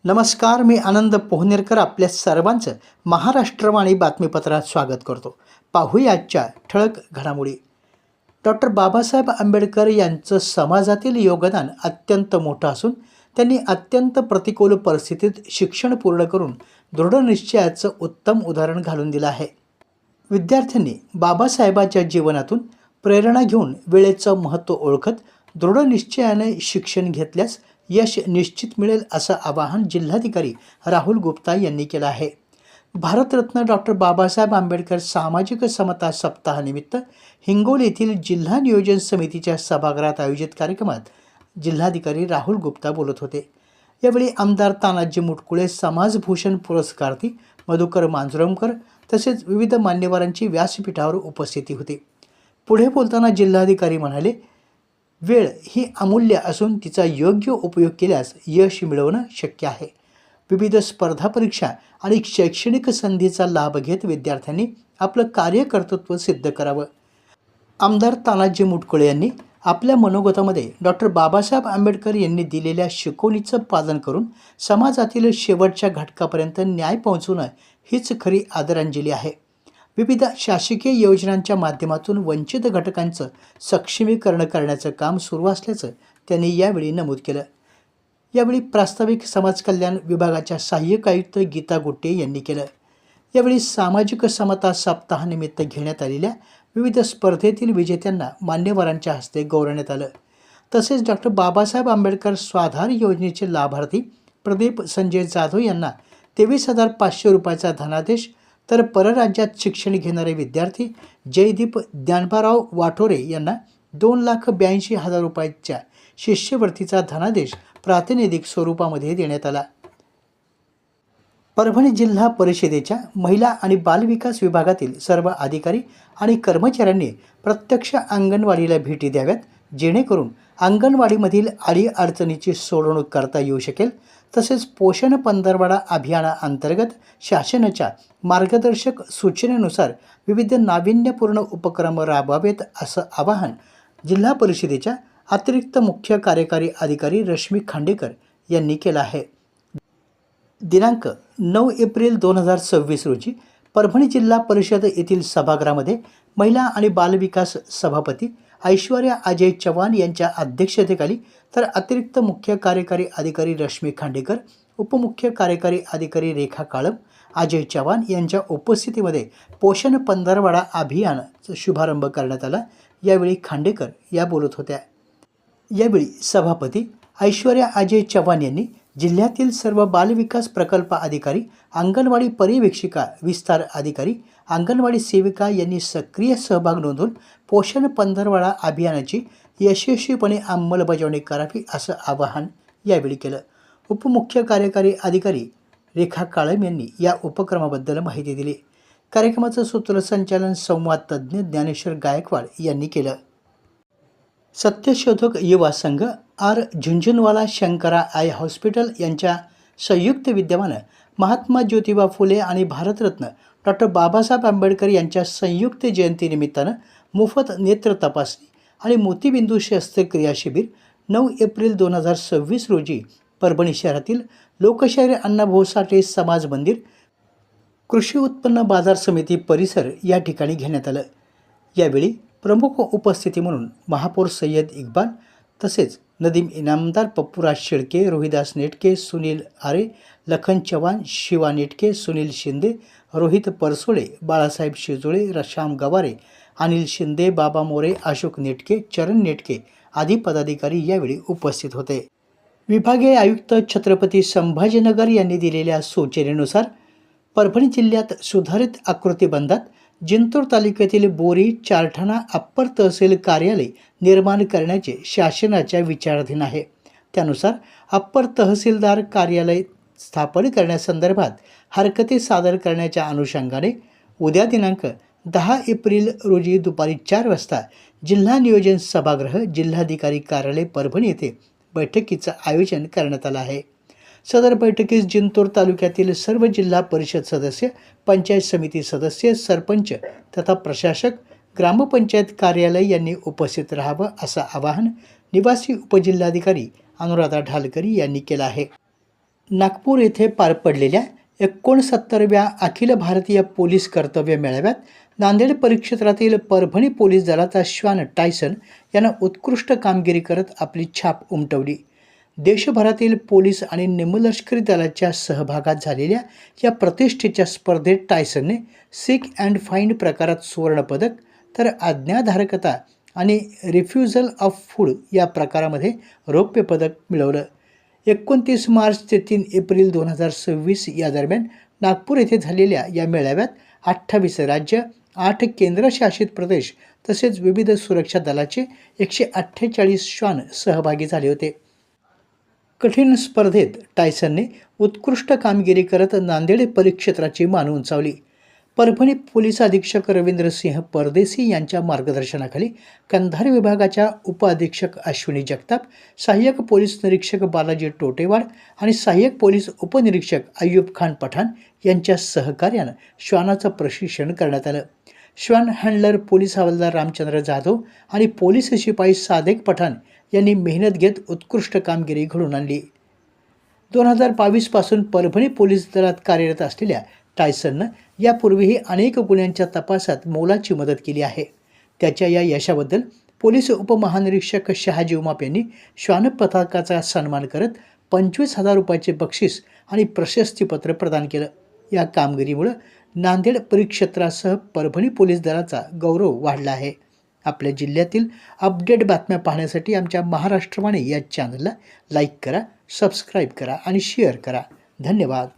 नमस्कार, मी आनंद पोहनेरकर आपल्या सर्वांचं महाराष्ट्रवाणी बातमीपत्रात स्वागत करतो. पाहूया आजच्या ठळक घडामोडी. डॉक्टर बाबासाहेब आंबेडकर यांचं समाजातील योगदान अत्यंत मोठं असून त्यांनी अत्यंत प्रतिकूल परिस्थितीत शिक्षण पूर्ण करून दृढनिश्चयाचं उत्तम उदाहरण घालून दिलं आहे. विद्यार्थ्यांनी बाबासाहेबांच्या जीवनातून प्रेरणा घेऊन वेळेचं महत्त्व ओळखत दृढनिश्चयाने शिक्षण घेतल्यास यश निश्चित मिळेल असं आवाहन जिल्हाधिकारी राहुल गुप्ता यांनी केलं आहे. भारतरत्न डॉक्टर बाबासाहेब आंबेडकर सामाजिक समता सप्ताहानिमित्त हिंगोली येथील जिल्हा नियोजन समितीच्या सभागृहात आयोजित कार्यक्रमात जिल्हाधिकारी राहुल गुप्ता बोलत होते. यावेळी आमदार तानाजी मुटकुळे, समाजभूषण पुरस्कार्थी मधुकर मांजरमकर तसेच विविध मान्यवरांची व्यासपीठावर उपस्थिती होती. पुढे बोलताना जिल्हाधिकारी म्हणाले, वेळ ही अमूल्य असून तिचा योग्य उपयोग केल्यास यश मिळवणं शक्य आहे. विविध स्पर्धा परीक्षा आणि शैक्षणिक संधीचा लाभ घेत विद्यार्थ्यांनी आपलं कार्यकर्तृत्व सिद्ध करावं. आमदार तानाजी मुटकुळे यांनी आपल्या मनोगतामध्ये डॉक्टर बाबासाहेब आंबेडकर यांनी दिलेल्या शिकवणीचं पालन करून समाजातील शेवटच्या घटकापर्यंत न्याय पोहोचवणं हीच खरी आदरांजली आहे. विविध शासकीय योजनांच्या माध्यमातून वंचित घटकांचं सक्षमीकरण करण्याचं काम सुरू असल्याचं त्यांनी यावेळी नमूद केलं. यावेळी प्रास्ताविक समाज कल्याण विभागाच्या सहाय्यक आयुक्त गीता गुट्टे यांनी केलं. यावेळी सामाजिक समता सप्ताहानिमित्त घेण्यात आलेल्या विविध स्पर्धेतील विजेत्यांना मान्यवरांच्या हस्ते गौरवण्यात आलं. तसेच डॉक्टर बाबासाहेब आंबेडकर स्वाधार योजनेचे लाभार्थी प्रदीप संजय जाधव यांना 23,500 रुपयाचा धनादेश, तर परराज्यात शिक्षण घेणारे विद्यार्थी जयदीप ज्ञानबाराव वाठोरे यांना 2,82,000 रुपयाच्या शिष्यवृत्तीचा धनादेश प्रातिनिधिक स्वरूपामध्ये देण्यात आला. परभणी जिल्हा परिषदेच्या महिला आणि बालविकास विभागातील सर्व अधिकारी आणि कर्मचाऱ्यांनी प्रत्यक्ष अंगणवाडीला भेटी द्याव्यात, जेणेकरून अंगणवाडीमधील अडीअडचणीची सोडवणूक करता येऊ शकेल. तसेच पोषण पंधरवडा अभियानाअंतर्गत शासनाच्या मार्गदर्शक सूचनेनुसार विविध नाविन्यपूर्ण उपक्रम राबवावेत असं आवाहन जिल्हा परिषदेच्या अतिरिक्त मुख्य कार्यकारी अधिकारी रश्मी खांडेकर यांनी केलं आहे. दिनांक 9 एप्रिल 2026 रोजी परभणी जिल्हा परिषद येथील सभागृहामध्ये महिला आणि बालविकास सभापती ऐश्वर्या अजय चव्हाण यांच्या अध्यक्षतेखाली तर अतिरिक्त मुख्य कार्यकारी अधिकारी रश्मी खांडेकर, उपमुख्य कार्यकारी अधिकारी रेखा काळम, अजय चव्हाण यांच्या उपस्थितीमध्ये पोषण पंधरवडा अभियानाचा शुभारंभ करण्यात आला. यावेळी खांडेकर या बोलत होत्या. यावेळी सभापती ऐश्वर्या अजय चव्हाण यांनी जिल्ह्यातील सर्व बालविकास प्रकल्प अधिकारी, अंगणवाडी पर्यवेक्षिका, विस्तार अधिकारी, अंगणवाडी सेविका यांनी सक्रिय सहभाग नोंदवून पोषण पंधरवडा अभियानाची यशस्वीपणे अंमलबजावणी करावी असं आवाहन यावेळी केलं. उपमुख्य कार्यकारी अधिकारी रेखा काळम यांनी या उपक्रमाबद्दल माहिती दिली. कार्यक्रमाचं सूत्रसंचालन संवाद तज्ज्ञ ज्ञानेश्वर गायकवाड यांनी केलं. Satyashodhak Yuva Sangh, R. Jhunjhunwala Shankara eye hospital यांच्या संयुक्त विद्यमानं महात्मा ज्योतिबा फुले आणि भारतरत्न डॉक्टर बाबासाहेब आंबेडकर यांच्या संयुक्त जयंतीनिमित्तानं मोफत नेत्र तपासणी आणि मोतीबिंदू शस्त्रक्रिया शिबिर 9 एप्रिल 2026 रोजी परभणी शहरातील लोकशाहीर अण्णाभाऊ साठे समाज मंदिर, कृषी उत्पन्न बाजार समिती परिसर या ठिकाणी घेण्यात आलं. यावेळी प्रमुख उपस्थिती म्हणून महापौर सय्यद इक्बाल, तसेच नदीम इनामदार, पप्पूराज शेळके, रोहिदास नेटके, सुनील आरे, लखन चव्हाण, शिवा नेटके, सुनील शिंदे, रोहित परसोळे, बाळासाहेब शिजोळे, श्याम गवारे, अनिल शिंदे, बाबा मोरे, अशोक नेटके, चरण नेटके आदी पदाधिकारी यावेळी उपस्थित होते. विभागीय आयुक्त छत्रपती संभाजीनगर यांनी दिलेल्या सूचनेनुसार परभणी जिल्ह्यात सुधारित आकृतिबंधात जिंतूर तालुक्यातील बोरी चारठाणा अप्पर तहसील कार्यालय निर्माण करण्याचे शासनाच्या विचाराधीन आहे. त्यानुसार अप्पर तहसीलदार कार्यालय स्थापन करण्यासंदर्भात हरकती सादर करण्याच्या अनुषंगाने उद्या दिनांक 10 एप्रिल रोजी दुपारी 4 वाजता जिल्हा नियोजन सभागृह, जिल्हाधिकारी कार्यालय परभणी येथे बैठकीचं आयोजन करण्यात आलं आहे. सदर बैठकीस जिंतूर तालुक्यातील सर्व जिल्हा परिषद सदस्य, पंचायत समिती सदस्य, सरपंच तथा प्रशासक, ग्रामपंचायत कार्यालय यांनी उपस्थित राहावं असं आवाहन निवासी उपजिल्हाधिकारी अनुराधा ढालकरी यांनी केलं आहे. नागपूर येथे पार पडलेल्या 69व्या अखिल भारतीय पोलीस कर्तव्य मेळाव्यात नांदेड परिक्षेत्रातील परभणी पोलीस दलाचा श्वान टायसन यानं उत्कृष्ट कामगिरी करत आपली छाप उमटवली. देशभरातील पोलीस आणि निमलष्करी दलाच्या सहभागात झालेल्या या प्रतिष्ठेच्या स्पर्धेत टायसनने सीक अँड फाइंड प्रकारात सुवर्णपदक तर आज्ञाधारकता आणि रिफ्युजल ऑफ फूड या प्रकारामध्ये रौप्य पदक मिळवलं. 29 मार्च ते 3 एप्रिल 2026 या दरम्यान नागपूर येथे झालेल्या या मेळाव्यात 28 राज्य, 8 केंद्रशासित प्रदेश तसेच विविध सुरक्षा दलाचे 148 श्वान सहभागी झाले होते. कठीण स्पर्धेत टायसनने उत्कृष्ट कामगिरी करत नांदेड परिक्षेत्राची मान उंचावली. परभणी पोलीस अधीक्षक रवींद्रसिंह परदेसी यांच्या मार्गदर्शनाखाली कंधार विभागाच्या उपअधीक्षक अश्विनी जगताप, सहाय्यक पोलीस निरीक्षक बालाजी टोटेवाड आणि सहाय्यक पोलीस उपनिरीक्षक अय्यूब खान पठाण यांच्या सहकार्यानं श्वानाचं प्रशिक्षण करण्यात आलं. श्वान हँडलर पोलीस हवालदार रामचंद्र जाधव आणि पोलीस शिपाई सादेक पठाण यांनी मेहनत घेत उत्कृष्ट कामगिरी घडवून आणली. 2022 पासून परभणी पोलीस दलात कार्यरत असलेल्या टायसननं यापूर्वीही अनेक गुन्ह्यांच्या तपासात मोलाची मदत केली आहे. त्याच्या या यशाबद्दल पोलीस उपमहानिरीक्षक शहाजी उमाप यांनी श्वान पथकाचा सन्मान करत 25,000 रुपयाचे बक्षीस आणि प्रशस्तीपत्र प्रदान केलं. या कामगिरीमुळे नांदेड परिक्षेत्रासह परभणी पोलीस दलाचा गौरव वाढला आहे. आपल्या जिल्ह्यातील अपडेट बातम्या पाहण्यासाठी आमच्या महाराष्ट्रवाणी या चॅनलला लाईक करा, सबस्क्राईब करा आणि शेअर करा. धन्यवाद.